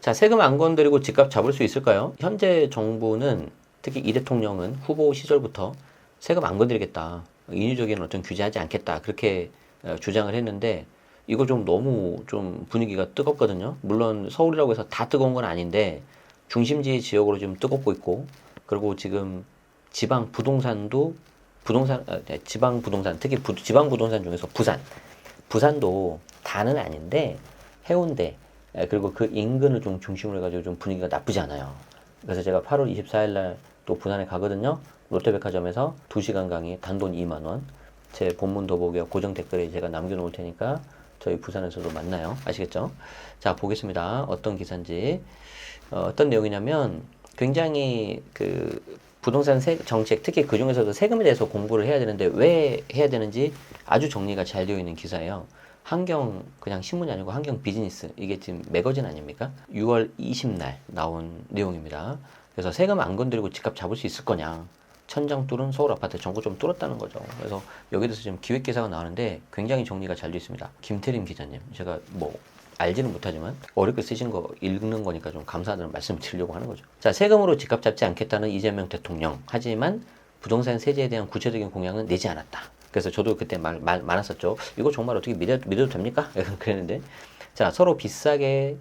자, 세금 안 건드리고 집값 잡을 수 있을까요? 현재 정부는 특히 이 대통령은 후보 시절부터 세금 안 건드리겠다. 인위적인 어떤 규제하지 않겠다. 그렇게 주장을 했는데 이거 좀 너무 좀 분위기가 뜨겁거든요. 물론 서울이라고 해서 다 뜨거운 건 아닌데 중심지 지역으로 좀 뜨겁고 있고 그리고 지금 지방 부동산도 지방 부동산 특히 지방 부동산 중에서 부산도 다는 아닌데 해운대 그리고 그 인근을 좀 중심으로 해가지고 좀 분위기가 나쁘지 않아요. 그래서 제가 8월 24일 날 또 부산에 가거든요. 롯데백화점에서 2시간 강의 단돈 2만 원. 제 본문 더보기와 고정 댓글에 제가 남겨놓을 테니까 저희 부산에서도 만나요. 아시겠죠? 자, 보겠습니다. 어떤 기사인지. 어떤 내용이냐면 굉장히 그 부동산 정책, 특히 그 중에서도 세금에 대해서 공부를 해야 되는데 왜 해야 되는지 아주 정리가 잘 되어 있는 기사예요. 한경 그냥 신문이 아니고 한경 비즈니스 이게 지금 매거진 아닙니까? 6월 20날 나온 내용입니다. 그래서 세금 안 건드리고 집값 잡을 수 있을 거냐? 천장 뚫은 서울 아파트 전국 좀 뚫었다는 거죠. 그래서 여기에 대해서 지금 기획 기사가 나오는데 굉장히 정리가 잘 되어 있습니다. 김태림 기자님, 제가 뭐 알지는 못하지만 어렵게 쓰신 거 읽는 거니까 좀 감사하다는 말씀을 드리려고 하는 거죠. 자, 세금으로 집값 잡지 않겠다는 이재명 대통령. 하지만 부동산 세제에 대한 구체적인 공약은 내지 않았다. 그래서 저도 그때 말 많았었죠. 이거 정말 어떻게 믿어도 됩니까? 그랬는데 자, 서로 비싸게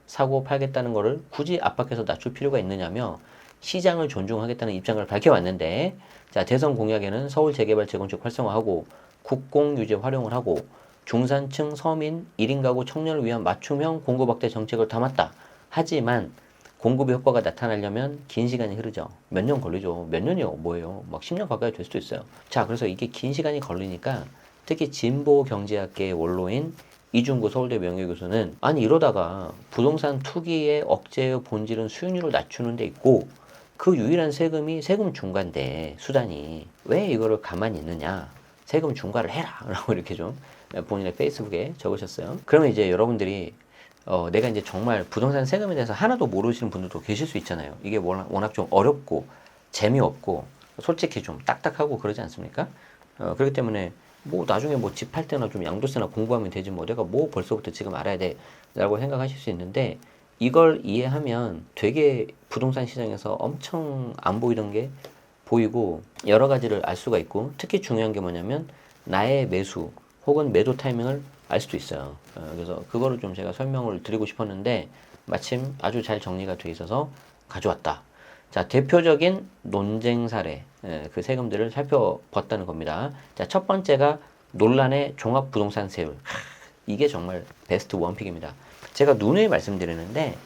사고 팔겠다는 거를 굳이 압박해서 낮출 필요가 있느냐며 시장을 존중하겠다는 입장을 밝혀왔는데 자, 대선 공약에는 서울 재개발 재건축 활성화하고 국공유지 활용을 하고 중산층 서민 1인 가구 청년을 위한 맞춤형 공급 확대 정책을 담았다. 하지만 공급의 효과가 나타나려면 긴 시간이 흐르죠. 몇 년 걸리죠. 몇 년이요? 뭐예요? 막 10년 가까이 될 수도 있어요. 자, 그래서 이게 긴 시간이 걸리니까 특히 진보 경제학계의 원로인 이중구 서울대 명예교수는 아니 이러다가 부동산 투기의 억제의 본질은 수익률을 낮추는 데 있고 그 유일한 세금이 세금 중과인데 수단이 왜 이거를 가만히 있느냐 세금 중과를 해라 라고 이렇게 좀 본인의 페이스북에 적으셨어요. 그러면 이제 여러분들이 내가 이제 정말 부동산 세금에 대해서 하나도 모르시는 분들도 계실 수 있잖아요. 이게 워낙 좀 어렵고 재미없고 솔직히 좀 딱딱하고 그러지 않습니까? 그렇기 때문에 뭐 나중에 뭐 집 팔 때나 좀 양도세나 공부하면 되지 뭐 내가 뭐 벌써부터 지금 알아야 돼 라고 생각하실 수 있는데 이걸 이해하면 되게 부동산 시장에서 엄청 안 보이던 게 보이고 여러 가지를 알 수가 있고 특히 중요한 게 뭐냐면 나의 매수 혹은 매도 타이밍을 알 수도 있어요. 그래서 그거를 좀 제가 설명을 드리고 싶었는데 마침 아주 잘 정리가 돼 있어서 가져왔다. 자, 대표적인 논쟁 사례, 그 세금들을 살펴봤다는 겁니다. 자, 첫 번째가 논란의 종합부동산 세율. 이게 정말 베스트 원픽입니다. 제가 누누이 말씀드리는데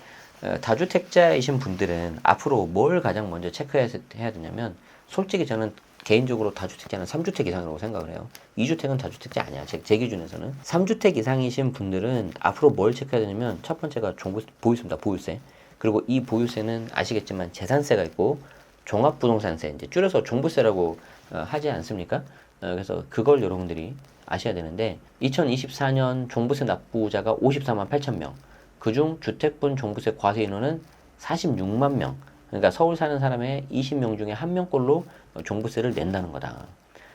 다주택자이신 분들은 앞으로 뭘 가장 먼저 체크해야 되냐면 솔직히 저는 개인적으로 다주택자는 3주택 이상이라고 생각을 해요. 2주택은 다주택자 아니야. 제 기준에서는. 3주택 이상이신 분들은 앞으로 뭘 체크해야 되냐면 첫 번째가 보유세입니다. 보유세. 그리고 이 보유세는 아시겠지만 재산세가 있고 종합부동산세, 이제 줄여서 종부세라고 하지 않습니까? 그래서 그걸 여러분들이 아셔야 되는데 2024년 종부세 납부자가 54만 8천 명. 그중 주택분 종부세 과세 인원은 46만 명. 그러니까 서울 사는 사람의 20명 중에 1명꼴로 종부세를 낸다는 거다.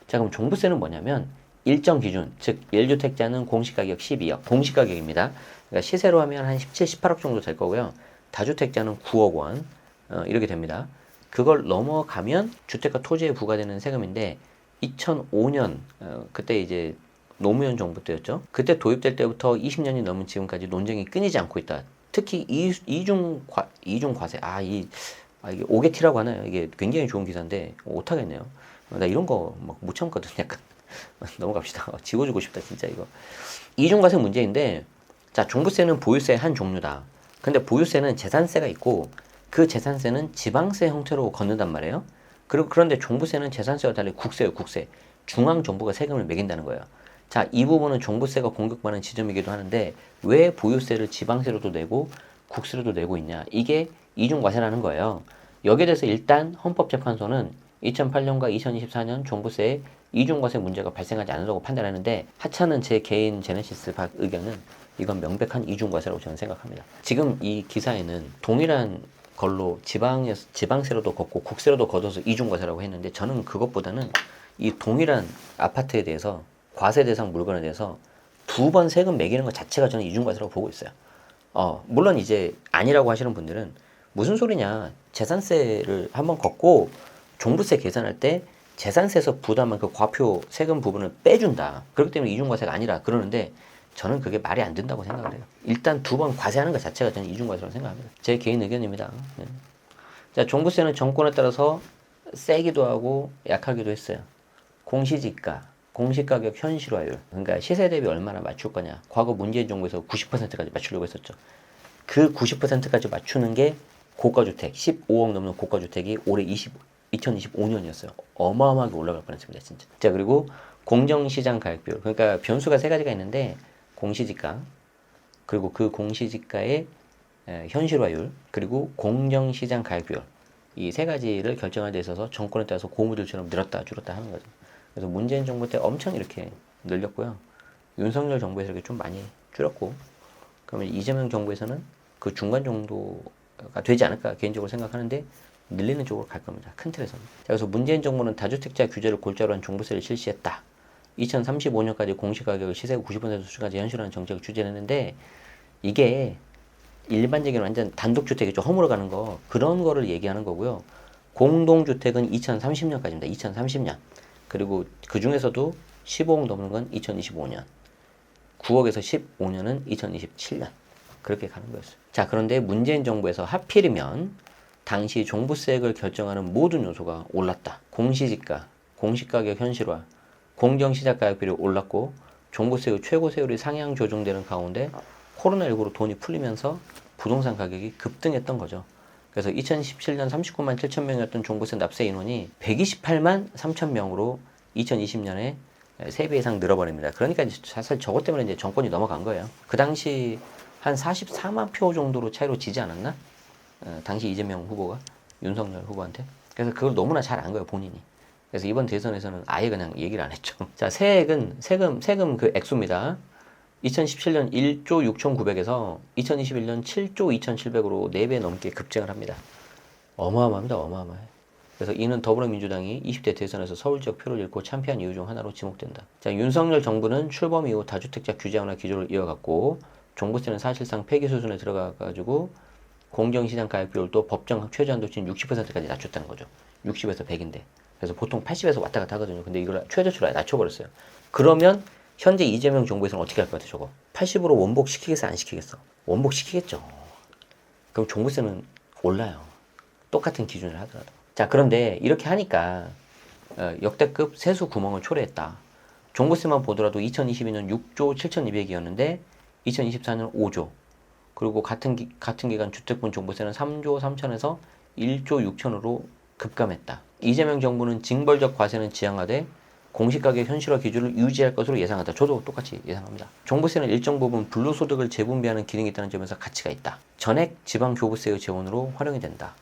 자, 그럼 종부세는 뭐냐면 일정 기준, 즉 1주택자는 공시가격 12억, 공시가격입니다. 그러니까 시세로 하면 한 17, 18억 정도 될 거고요. 다주택자는 9억 원 이렇게 됩니다. 그걸 넘어가면 주택과 토지에 부과되는 세금인데 2005년 그때 이제 노무현 정부 때였죠. 그때 도입될 때부터 20년이 넘은 지금까지 논쟁이 끊이지 않고 있다. 특히 이중 과세 이게 오게티라고 하나요? 이게 굉장히 좋은 기사인데 못하겠네요. 나 이런 거 막 못 참거든. 약간 넘어갑시다. 지워주고 싶다 진짜 이거. 이중 과세 문제인데 자, 종부세는 보유세의 한 종류다. 근데 보유세는 재산세가 있고 그 재산세는 지방세 형태로 걷는단 말이에요. 그런데 종부세는 재산세와 달리 국세예요. 국세. 중앙정부가 세금을 매긴다는 거예요. 자, 이 부분은 종부세가 공격받는 지점이기도 하는데 왜 보유세를 지방세로도 내고 국세로도 내고 있냐. 이게 이중과세라는 거예요. 여기에 대해서 일단 헌법재판소는 2008년과 2024년 종부세에 이중과세 문제가 발생하지 않는다고 판단하는데 하찮은 제 개인 제네시스 의견은 이건 명백한 이중과세라고 저는 생각합니다. 지금 이 기사에는 동일한 걸로 지방세로도 걷고 국세로도 걷어서 이중과세라고 했는데 저는 그것보다는 이 동일한 아파트에 대해서 과세 대상 물건에 대해서 두 번 세금 매기는 것 자체가 저는 이중과세라고 보고 있어요. 물론 이제 아니라고 하시는 분들은 무슨 소리냐. 재산세를 한번 걷고 종부세 계산할 때 재산세에서 부담한 그 과표 세금 부분을 빼준다. 그렇기 때문에 이중과세가 아니라 그러는데 저는 그게 말이 안 된다고 생각을 해요. 일단 2번 과세하는 것 자체가 저는 이중과세라고 생각합니다. 제 개인 의견입니다. 네. 자, 종부세는 정권에 따라서 세기도 하고 약하기도 했어요. 공시지가, 공시가격 현실화율. 그러니까 시세 대비 얼마나 맞출 거냐. 과거 문재인 정부에서 90%까지 맞추려고 했었죠. 그 90%까지 맞추는 게 고가주택, 15억 넘는 고가주택이 올해 2025년이었어요. 어마어마하게 올라갈 뻔했습니다, 진짜. 자, 그리고 공정시장 가액비율. 그러니까 변수가 3가지가 있는데 공시지가, 그리고 그 공시지가의 현실화율, 그리고 공정시장 가액비율. 이 3가지를 결정하는 데 있어서 정권에 따라서 고무줄처럼 늘었다 줄었다 하는 거죠. 그래서 문재인 정부 때 엄청 이렇게 늘렸고요. 윤석열 정부에서 이렇게 좀 많이 줄였고, 그러면 이재명 정부에서는 그 중간 정도가 되지 않을까 개인적으로 생각하는데 늘리는 쪽으로 갈 겁니다. 큰 틀에서는. 자, 그래서 문재인 정부는 다주택자 규제를 골자로 한 종부세를 실시했다. 2035년까지 공시가격을 시세 90% 수준까지 현실화하는 정책을 추진했는데 이게 일반적인 완전 단독주택이 좀 허물어가는 거 그런 거를 얘기하는 거고요. 공동주택은 2030년까지입니다. 2030년. 그리고 그 중에서도 15억 넘는 건 2025년. 9억에서 15년은 2027년. 그렇게 가는 거였어요. 자, 그런데 문재인 정부에서 하필이면 당시 종부세액을 결정하는 모든 요소가 올랐다. 공시지가, 공시가격 현실화, 공정시작가격비율이 올랐고 종부세의 최고 세율이 상향 조정되는 가운데 코로나19로 돈이 풀리면서 부동산 가격이 급등했던 거죠. 그래서 2017년 39만 7천 명이었던 종부세 납세 인원이 128만 3천 명으로 2020년에 3배 이상 늘어버립니다. 그러니까 사실 저것 때문에 이제 정권이 넘어간 거예요. 그 당시 한 44만 표 정도로 차이로 지지 않았나? 당시 이재명 후보가 윤석열 후보한테. 그래서 그걸 너무나 잘 안 거예요, 본인이. 그래서 이번 대선에서는 아예 그냥 얘기를 안 했죠. 자, 세금 그 액수입니다. 2017년 1조 6,900에서 2021년 7조 2,700으로 4배 넘게 급증을 합니다. 어마어마합니다. 어마어마해. 그래서 이는 더불어민주당이 20대 대선에서 서울 지역 표를 잃고 참패한 이유 중 하나로 지목된다. 자, 윤석열 정부는 출범 이후 다주택자 규제 완화 기조를 이어갔고 종부세는 사실상 폐기 수준에 들어가가지고 공정시장 가액 비율도 법정 최저한도치인 60%까지 낮췄다는 거죠. 60에서 100인데. 그래서 보통 80에서 왔다 갔다 하거든요. 근데 이걸 최저치로 낮춰버렸어요. 그러면 현재 이재명 정부에서는 어떻게 할 것 같아, 저거? 80으로 원복 시키겠어, 안 시키겠어? 원복 시키겠죠. 그럼 종부세는 올라요. 똑같은 기준을 하더라도. 자, 그런데 이렇게 하니까 역대급 세수 구멍을 초래했다. 종부세만 보더라도 2022년 6조 7,200이었는데 2024년 5조. 그리고 같은 기간 주택분 종부세는 3조 3천에서 1조 6천으로 급감했다. 이재명 정부는 징벌적 과세는 지양하되 공시가격 현실화 기준을 유지할 것으로 예상한다. 저도 똑같이 예상합니다. 종부세는 일정 부분 불로소득을 재분배하는 기능이 있다는 점에서 가치가 있다. 전액 지방교부세의 재원으로 활용이 된다.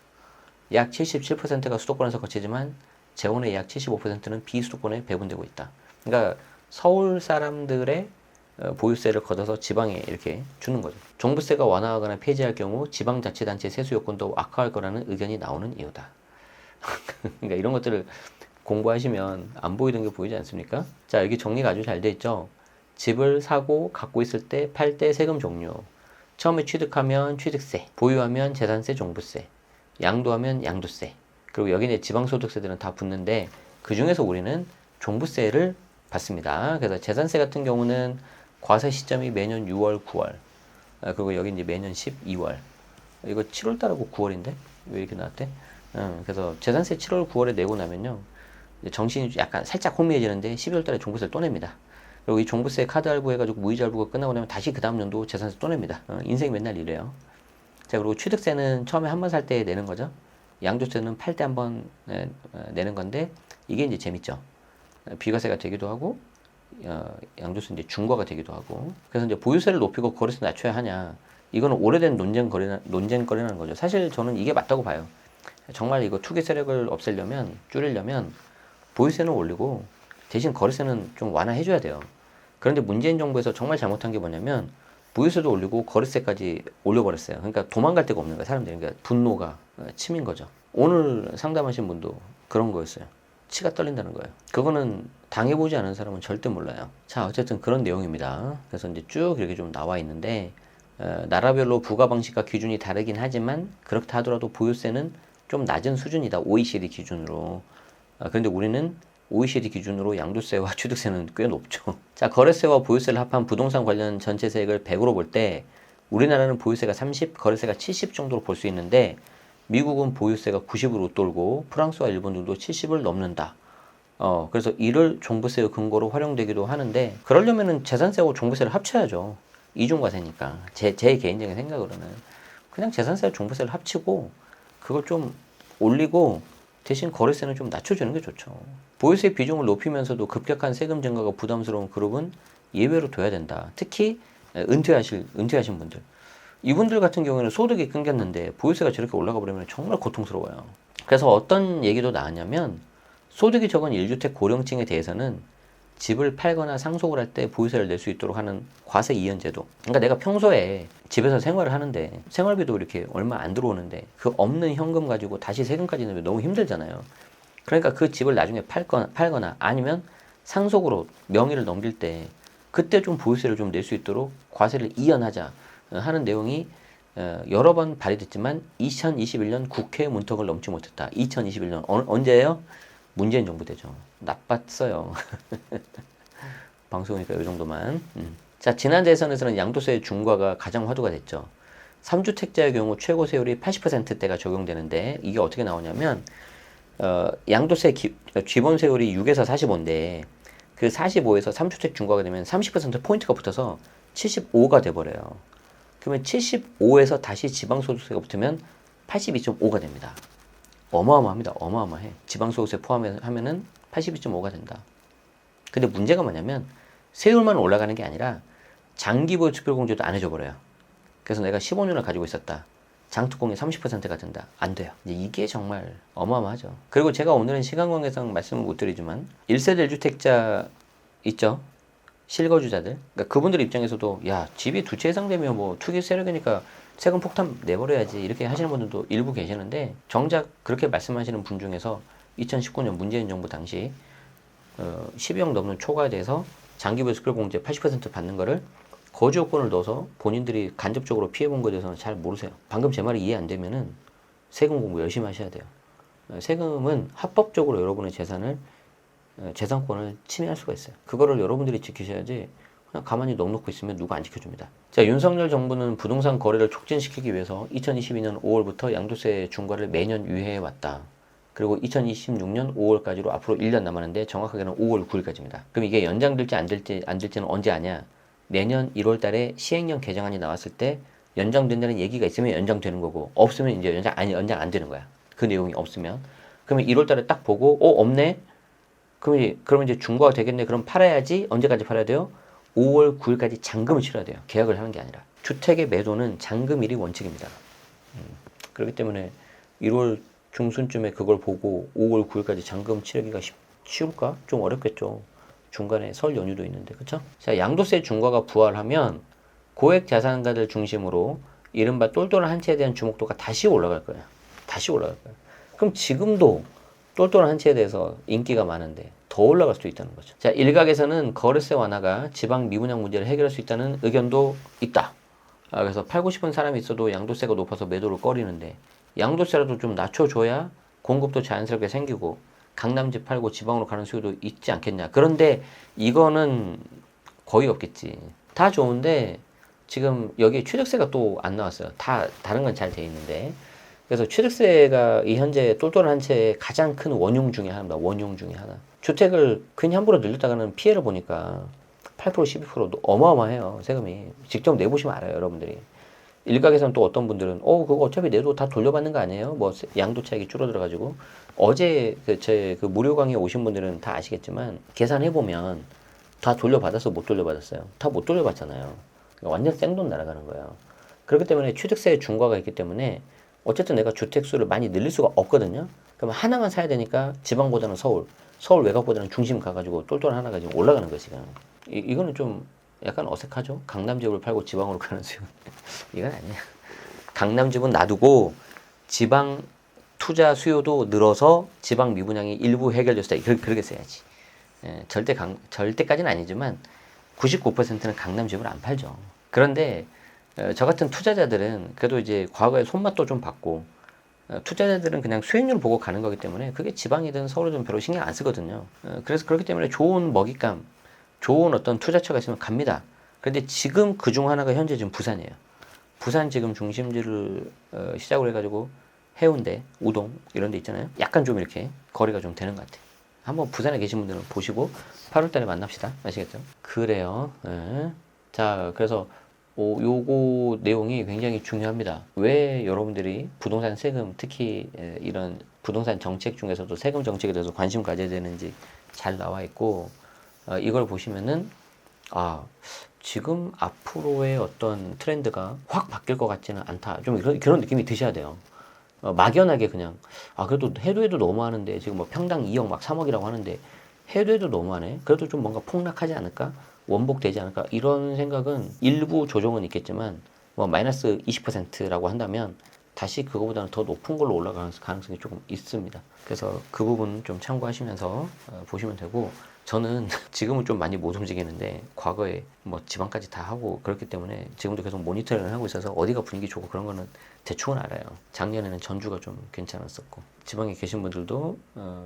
약 77%가 수도권에서 거치지만 재원의 약 75%는 비수도권에 배분되고 있다. 그러니까 서울 사람들의 보유세를 걷어서 지방에 이렇게 주는 거죠. 종부세가 완화하거나 폐지할 경우 지방자치단체 세수 여건도 악화할 거라는 의견이 나오는 이유다. 그러니까 이런 것들을 공부하시면 안 보이던 게 보이지 않습니까? 자, 여기 정리가 아주 잘 돼 있죠. 집을 사고 갖고 있을 때, 팔 때 세금 종류. 처음에 취득하면 취득세, 보유하면 재산세, 종부세, 양도하면 양도세. 그리고 여기 이제 지방소득세들은 다 붙는데 그 중에서 우리는 종부세를 받습니다. 그래서 재산세 같은 경우는 과세 시점이 매년 6월, 9월. 그리고 여기 이제 매년 12월. 이거 7월 달하고 9월인데 왜 이렇게 나왔대? 그래서 재산세 7월, 9월에 내고 나면요. 정신이 약간 살짝 혼미해지는데 12월 달에 종부세를 또 냅니다. 그리고 이 종부세 카드 할부해가지고 무이자 할부가 끝나고 나면 다시 그 다음 연도 재산세 또 냅니다. 인생이 맨날 이래요. 자, 그리고 취득세는 처음에 한 번 살 때 내는 거죠. 양도세는 팔 때 한 번 내는 건데 이게 이제 재밌죠. 비과세가 되기도 하고 양도세 이제 중과가 되기도 하고. 그래서 이제 보유세를 높이고 거래세 낮춰야 하냐. 이거는 오래된 논쟁거리라는 거죠. 사실 저는 이게 맞다고 봐요. 정말 이거 투기 세력을 없애려면 줄이려면 보유세는 올리고 대신 거래세는 좀 완화해줘야 돼요. 그런데 문재인 정부에서 정말 잘못한 게 뭐냐면 보유세도 올리고 거래세까지 올려버렸어요. 그러니까 도망갈 데가 없는 거예요. 사람들이. 그러니까 분노가 치민 거죠. 오늘 상담하신 분도 그런 거였어요. 치가 떨린다는 거예요. 그거는 당해보지 않은 사람은 절대 몰라요. 자, 어쨌든 그런 내용입니다. 그래서 이제 쭉 이렇게 좀 나와 있는데 나라별로 부과 방식과 기준이 다르긴 하지만 그렇다 하더라도 보유세는 좀 낮은 수준이다. OECD 기준으로. 그런데 우리는 OECD 기준으로 양도세와 취득세는 꽤 높죠. 자, 거래세와 보유세를 합한 부동산 관련 전체 세액을 100으로 볼 때 우리나라는 보유세가 30, 거래세가 70 정도로 볼 수 있는데 미국은 보유세가 90으로 웃돌고 프랑스와 일본들도 70을 넘는다. 그래서 이를 종부세의 근거로 활용되기도 하는데 그러려면은 재산세하고 종부세를 합쳐야죠. 이중과세니까. 제 개인적인 생각으로는 그냥 재산세와 종부세를 합치고 그걸 좀 올리고 대신 거래세는 좀 낮춰주는 게 좋죠. 보유세 비중을 높이면서도 급격한 세금 증가가 부담스러운 그룹은 예외로 둬야 된다. 특히 은퇴하신 분들. 이분들 같은 경우에는 소득이 끊겼는데 보유세가 저렇게 올라가 버리면 정말 고통스러워요. 그래서 어떤 얘기도 나왔냐면 소득이 적은 1주택 고령층에 대해서는 집을 팔거나 상속을 할 때 보유세를 낼 수 있도록 하는 과세 이연 제도. 그러니까 내가 평소에 집에서 생활을 하는데 생활비도 이렇게 얼마 안 들어오는데 그 없는 현금 가지고 다시 세금까지 내면 너무 힘들잖아요. 그러니까 그 집을 나중에 팔거나 아니면 상속으로 명의를 넘길 때 그때 좀 보유세를 좀 낼 수 있도록 과세를 이연하자 하는 내용이 여러 번 발의됐지만 2021년 국회 문턱을 넘지 못했다. 2021년 언제예요? 문재인 정부 때죠. 나빴어요. 방송이니까 이 정도만. 자, 지난 대선에서는 양도세 중과가 가장 화두가 됐죠. 3주택자의 경우 최고 세율이 80%대가 적용되는데 이게 어떻게 나오냐면 양도세 기본 세율이 6에서 45인데 그 45에서 3주택 중과가 되면 30% 포인트가 붙어서 75가 돼버려요. 그러면 75에서 다시 지방소득세가 붙으면 82.5가 됩니다. 어마어마합니다. 어마어마해. 지방소득세 포함하면은 82.5가 된다. 근데 문제가 뭐냐면 세율만 올라가는 게 아니라 장기보유 특별공제도 안 해줘버려요. 그래서 내가 15년을 가지고 있었다. 장특공이 30%가 된다. 안 돼요. 이게 정말 어마어마하죠. 그리고 제가 오늘은 시간 관계상 말씀을 못 드리지만 1세대 1주택자 있죠? 실거주자들. 그러니까 그분들 입장에서도 야, 집이 두 채 이상 되면 뭐 투기 세력이니까 세금 폭탄 내버려야지 이렇게 하시는 분들도 일부 계시는데 정작 그렇게 말씀하시는 분 중에서 2019년 문재인 정부 당시 12억 넘는 초과에 대해서 장기보유 특별공제 80% 받는 거를 거주 요건을 넣어서 본인들이 간접적으로 피해본 것에 대해서는 잘 모르세요. 방금 제 말이 이해 안 되면은 세금 공부 열심히 하셔야 돼요. 세금은 합법적으로 여러분의 재산권을 침해할 수가 있어요. 그거를 여러분들이 지키셔야지 그냥 가만히 넉놓고 있으면 누가 안 지켜줍니다. 자, 윤석열 정부는 부동산 거래를 촉진시키기 위해서 2022년 5월부터 양도세 중과를 매년 유예해 왔다. 그리고 2026년 5월까지로 앞으로 1년 남았는데 정확하게는 5월 9일까지입니다. 그럼 이게 연장될지 안 될지는 언제 아냐? 내년 1월 달에 시행령 개정안이 나왔을 때 연장된다는 얘기가 있으면 연장되는 거고 없으면 이제 연장 안 되는 거야. 그 내용이 없으면. 그러면 1월 달에 딱 보고 없네? 그러면 이제 중과가 되겠네. 그럼 팔아야지. 언제까지 팔아야 돼요? 5월 9일까지 잔금을 치러야 돼요. 계약을 하는 게 아니라. 주택의 매도는 잔금일이 원칙입니다. 그렇기 때문에 1월 중순쯤에 그걸 보고 5월 9일까지 잔금 치르기가 쉬울까? 좀 어렵겠죠. 중간에 설 연휴도 있는데, 그쵸? 자, 양도세 중과가 부활하면 고액 자산가들 중심으로 이른바 똘똘한 한 채에 대한 주목도가 다시 올라갈 거예요. 다시 올라갈 거예요. 그럼 지금도 똘똘한 한 채에 대해서 인기가 많은데 더 올라갈 수도 있다는 거죠. 자, 일각에서는 거래세 완화가 지방 미분양 문제를 해결할 수 있다는 의견도 있다. 그래서 팔고 싶은 사람이 있어도 양도세가 높아서 매도를 꺼리는데 양도세라도 좀 낮춰줘야 공급도 자연스럽게 생기고 강남집 팔고 지방으로 가는 수요도 있지 않겠냐. 그런데 이거는 거의 없겠지. 다 좋은데 지금 여기 취득세가 또 안 나왔어요. 다 다른 건 잘 돼 있는데. 그래서 취득세가 이 현재 똘똘한 한 채의 가장 큰 원흉 중에 하나입니다. 원흉 중에 하나. 주택을 괜히 함부로 늘렸다가는 피해를 보니까 8% 12%도 어마어마해요. 세금이. 직접 내보시면 알아요. 여러분들이. 일각에서는 또 어떤 분들은 그거 어차피 내도 다 돌려받는 거 아니에요? 뭐 양도 차익이 줄어들어가지고 어제 제 무료 강의에 오신 분들은 다 아시겠지만 계산해보면 다 돌려받았어 못 돌려받았어요? 다 못 돌려받잖아요. 그러니까 완전 생돈 날아가는 거예요. 그렇기 때문에 취득세 중과가 있기 때문에 어쨌든 내가 주택수를 많이 늘릴 수가 없거든요. 그러면 하나만 사야 되니까 지방보다는 서울 외곽보다는 중심 가가지고 똘똘 하나가 지금 올라가는 거지 지금. 이거는 좀 약간 어색하죠? 강남집을 팔고 지방으로 가는 수요. 이건 아니야. 강남집은 놔두고 지방 투자 수요도 늘어서 지방 미분양이 일부 해결됐다. 그렇게 써야지. 절대까지는 아니지만 99%는 강남집을 안 팔죠. 그런데 저 같은 투자자들은 그래도 이제 과거에 손맛도 좀 봤고 투자자들은 그냥 수익률 보고 가는 거기 때문에 그게 지방이든 서울이든 별로 신경 안 쓰거든요. 그래서 그렇기 때문에 좋은 먹잇감, 좋은 어떤 투자처가 있으면 갑니다. 그런데 지금 그중 하나가 현재 지금 부산이에요. 부산 지금 중심지를 시작으로 해가지고 해운대, 우동 이런 데 있잖아요. 약간 좀 이렇게 거리가 좀 되는 것 같아요. 한번 부산에 계신 분들은 보시고 8월 달에 만납시다. 아시겠죠? 그래요. 예. 자, 그래서 요거 내용이 굉장히 중요합니다. 왜 여러분들이 부동산 세금, 특히 이런 부동산 정책 중에서도 세금 정책에 대해서 관심 가져야 되는지 잘 나와 있고, 이걸 보시면은, 아, 지금 앞으로의 어떤 트렌드가 확 바뀔 것 같지는 않다. 좀 그런 느낌이 드셔야 돼요. 막연하게 그냥, 그래도 해도 너무하는데, 지금 뭐 평당 2억 막 3억이라고 하는데, 해도 너무하네. 그래도 좀 뭔가 폭락하지 않을까? 원복되지 않을까? 이런 생각은 일부 조정은 있겠지만, 뭐 마이너스 20%라고 한다면, 다시 그거보다는 더 높은 걸로 올라가는 가능성이 조금 있습니다. 그래서 그 부분 좀 참고하시면서 보시면 되고, 저는 지금은 좀 많이 못 움직이는데 과거에 뭐 지방까지 다 하고 그렇기 때문에 지금도 계속 모니터링을 하고 있어서 어디가 분위기 좋고 그런 거는 대충은 알아요. 작년에는 전주가 좀 괜찮았었고 지방에 계신 분들도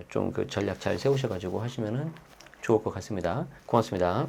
좀 그 전략 잘 세우셔가지고 하시면은 좋을 것 같습니다. 고맙습니다.